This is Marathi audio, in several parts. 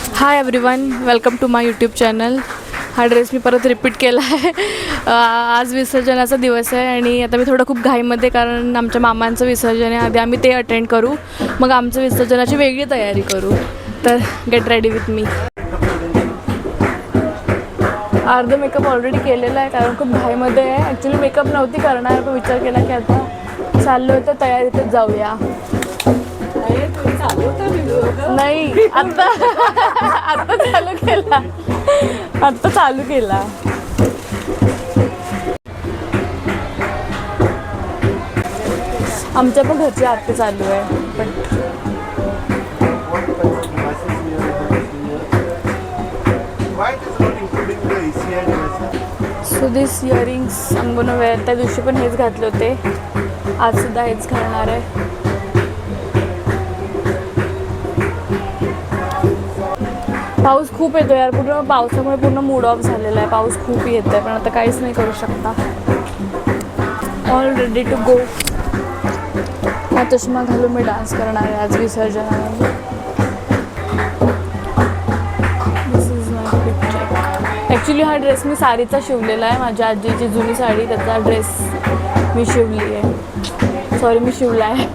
High everyone, welcome to my YouTube channel. हा ड्रेस मी परत रिपीट केला आहे. आज विसर्जनाचा दिवस आहे आणि आता मी थोडं खूप घाईमध्ये, कारण आमच्या मामांचं विसर्जन आहे. आधी आम्ही ते अटेंड करू, मग आमचं विसर्जनाची वेगळी तयारी करू. तर गेट रेडी विथ मी. अर्ध मेकअप ऑलरेडी केलेला आहे, कारण खूप घाईमध्ये आहे. ॲक्च्युली मेकअप नव्हती करणार, पण विचार केला की आता चाललो आहे तर तयारीतच जाऊया. नाही, आता आता चालू केला. आमच्या पण घरची आरती चालू आहे. पण सो दिस इयरिंग्स आम गोना वेअर. त्या दिवशी पण हेच घातले होते, आज सुद्धा हेच घालणार आहे. पाऊस खूप येतो यार, पूर्ण पावसामुळे पूर्ण मूड ऑफ झालेला आहे. पाऊस खूप येत आहे, पण आता काहीच नाही करू शकता. All ready to go. हा चष्मा घालून मी डान्स करणार आहे आज विसर्जनामध्ये. This is my picture. Actually हा ड्रेस मी साडीचा शिवलेला आहे. माझ्या आजीची जुनी साडी, त्याचा ड्रेस मी शिवली आहे. सॉरी, मी शिवला आहे.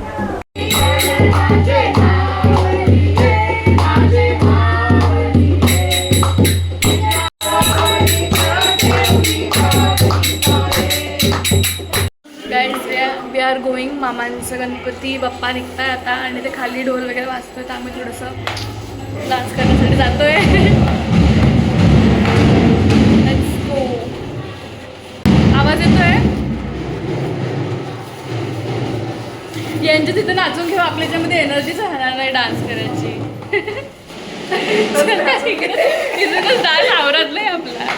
We are going. मामांचं गणपती बाप्पा निघताय आता आणि ते खाली ढोल वगैरे वाजतोय, तर आम्ही थोडंसं डान्स करण्यासाठी जातोय. Let's go. आवाज येतोय? यांच्या तिथं नाचून घेऊ, आपल्या याच्यामध्ये एनर्जीच राहणार नाही डान्स करायची. तिथं डान्स आवरत नाही आपला.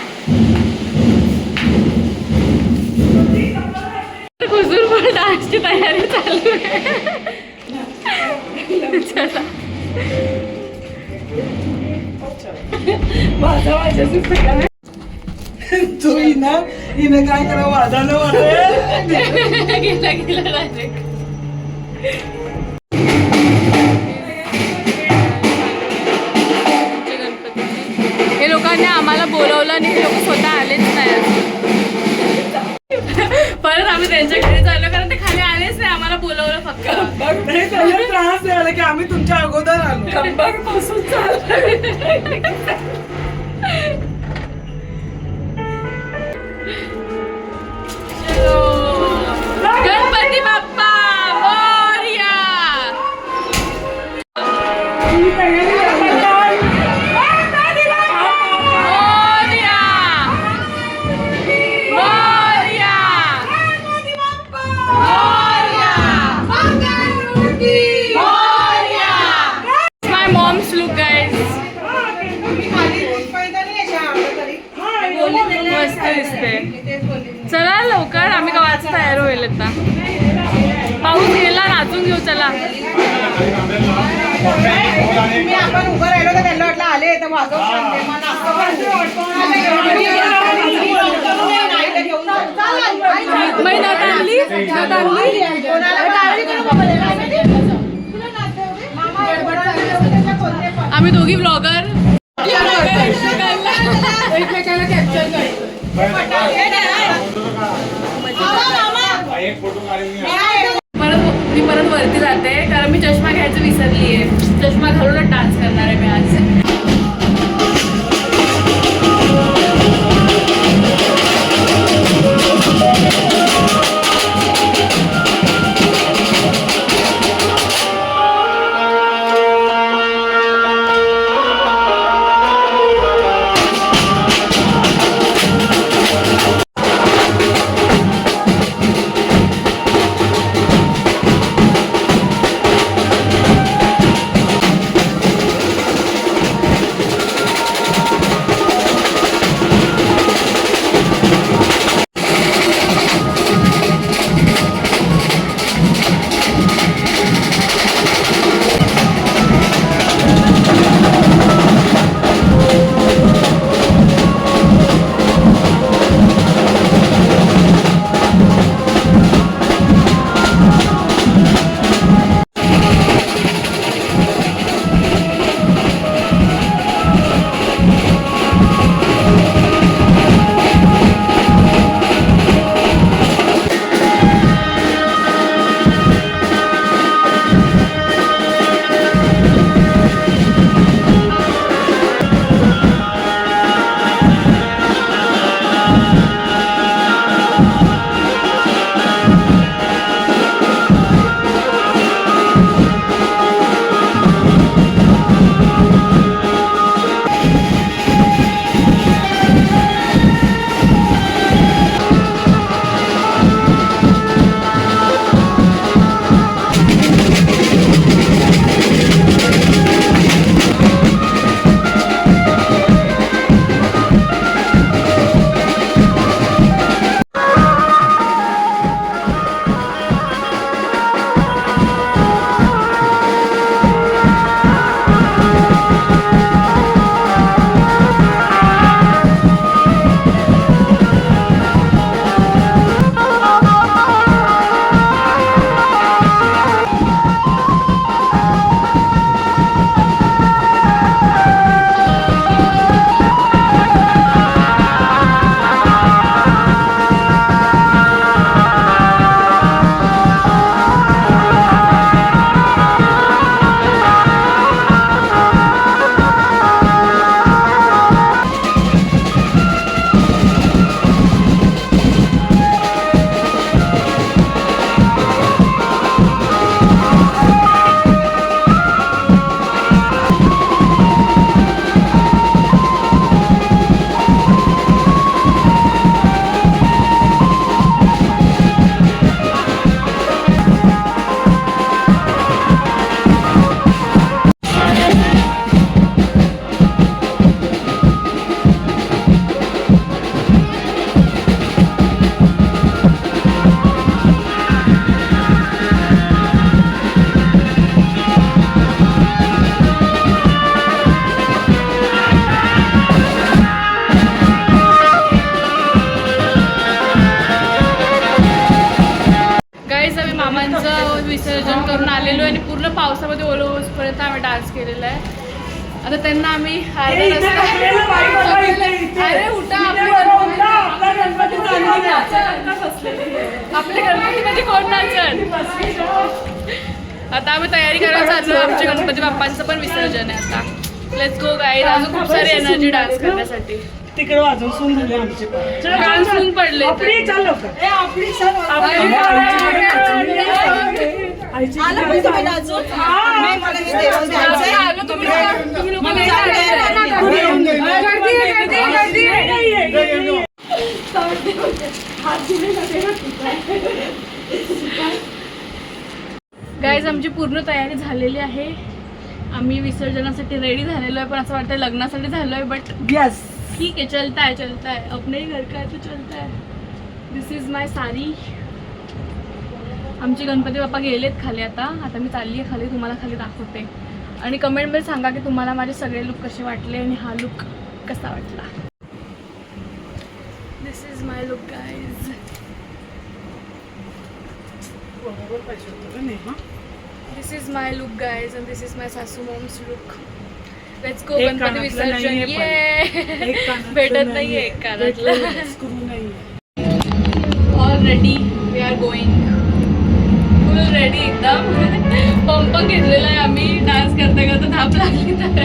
खुजूर डान्सची तयारी चालू आहे. चला. तू हिनं काय करा वाजायला गेला डायरेक्ट. हे लोकांनी आम्हाला बोलवलं आणि हे लोक स्वतः आलेच नाही. परत आम्ही त्यांच्या घरी चाललो, कारण ते खाली आलेच नाही. आम्हाला बोलवलं फक्त. त्रास झाला की आम्ही तुमच्या अगोदर आलो. कंबर पासून गणपती बाप्पा मोरया. मस्त दिसते. चला लवकर, आम्ही गावाचं तयार होईल आता. पाऊस गेला, नाचून घेऊ. चला. आपण उभं राहिलो तर त्यांना वाटलं आले तर आम्ही दोघी ब्लॉगर एकमेकाला कॅप्चर करतो. मी परत वरती जाते, कारण मी चष्मा घ्यायचं विसरली आहे. चष्मा घालूनच डान्स करणार आहे मी आज. विसर्जन करून आलेलो आहे आणि पूर्ण पावसामध्ये ओलं होईपर्यंत आम्ही डान्स केलेला आहे. आता त्यांना आम्ही अर्धा अरे उठा आपल्या गणपतीमध्ये कोण नाचन. आता आम्ही तयारी करायला चाललो. आमच्या गणपती बाप्पांचं पण विसर्जन आहे आता. Let's go guys. अजून खूप सारी एनर्जी डान्स करण्यासाठी. तिकडे वाजून सून झाले आमचे सून पडले. गाईज आमची पूर्ण तयारी झालेली आहे. आम्ही विसर्जनासाठी रेडी झालेलो आहे, पण असं वाटतं लग्नासाठी झालो आहे. बट यस ठीक है, चलता है अपने ही घर का है तो चलता है. दिस इज माय साडी. आमचे गणपती बाप्पा गेलेत खाली. आता मी चालली आहे खाली, तुम्हाला खाली दाखवते. आणि कमेंटमध्ये सांगा की तुम्हाला माझे सगळे लुक कसे वाटले आणि हा लुक कसा वाटला. This is my look guys. This is my look guys and this is my सासू mom's look. Let's go Ganpati visarjan. ये भेटत नाहीये एक कानातला. All ready we are going. Full ready एकदम. पंप घेतलेला आहे आम्ही. डान्स करता करता धाप लागली तर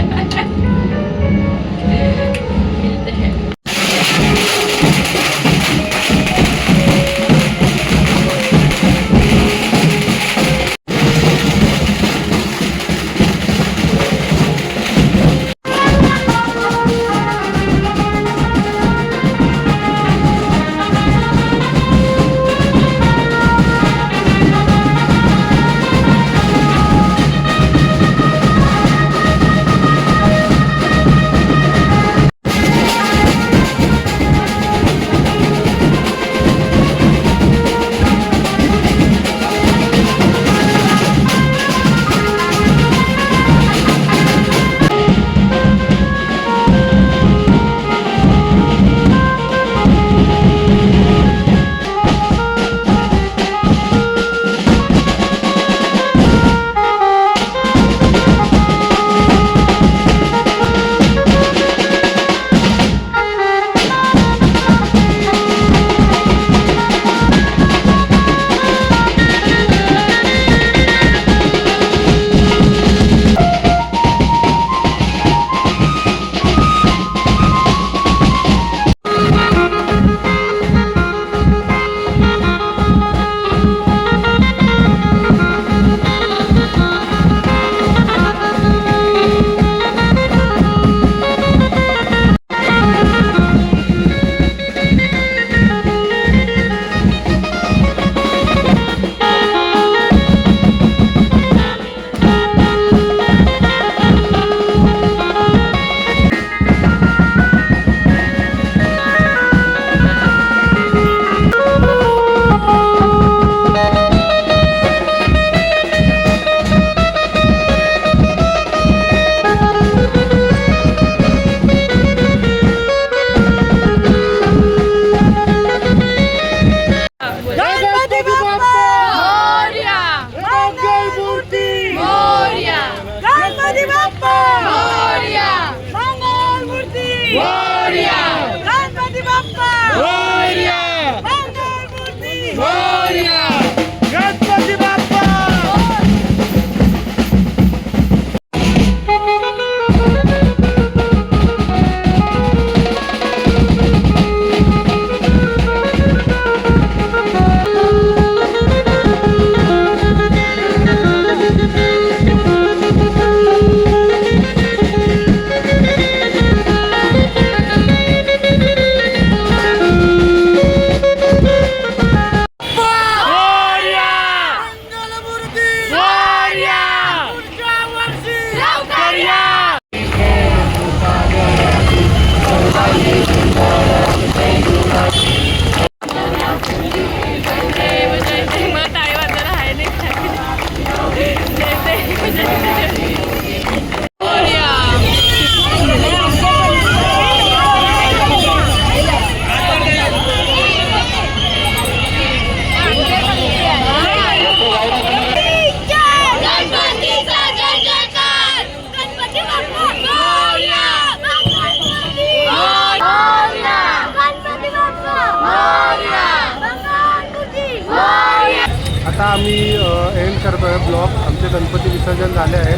एंड करतो आहे ब्लॉग. आमचे गणपती विसर्जन झाले आहे.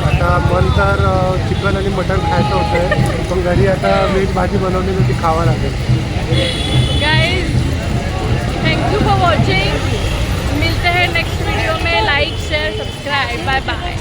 आता मन तर चिकन आणि मटण खायचं होतं आहे, पण घरी आता व्हेज भाजी बनवलेली ती खावं लागेल. Guys thank you for watching. मिलते हैं नेक्स्ट वीडियो में. Like share subscribe. Bye bye.